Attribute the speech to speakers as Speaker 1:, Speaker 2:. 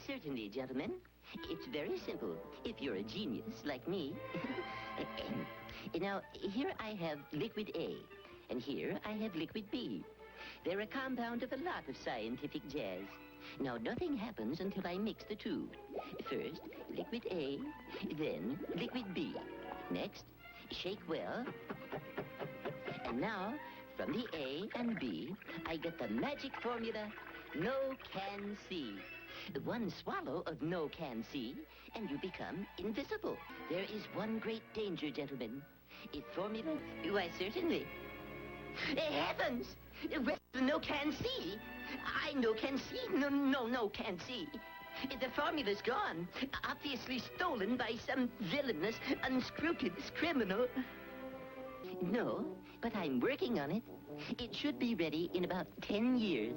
Speaker 1: Certainly, gentlemen. It's very simple, if you're a genius like me. Now, here I have liquid A, and here I have liquid B. They're a compound of a lot of scientific jazz. Now, nothing happens until I mix the two. First, liquid A, then liquid B. Next, shake well. And now, from the A and B, I get the magic formula, no can see. One swallow of no can see, and you become invisible. There is one great danger, gentlemen. If formula... Why, certainly. Heavens! Well, no can see. I no can see. No can see. The formula's gone. Obviously stolen by some villainous, unscrupulous criminal. No, but I'm working on it. It should be ready in about 10 years.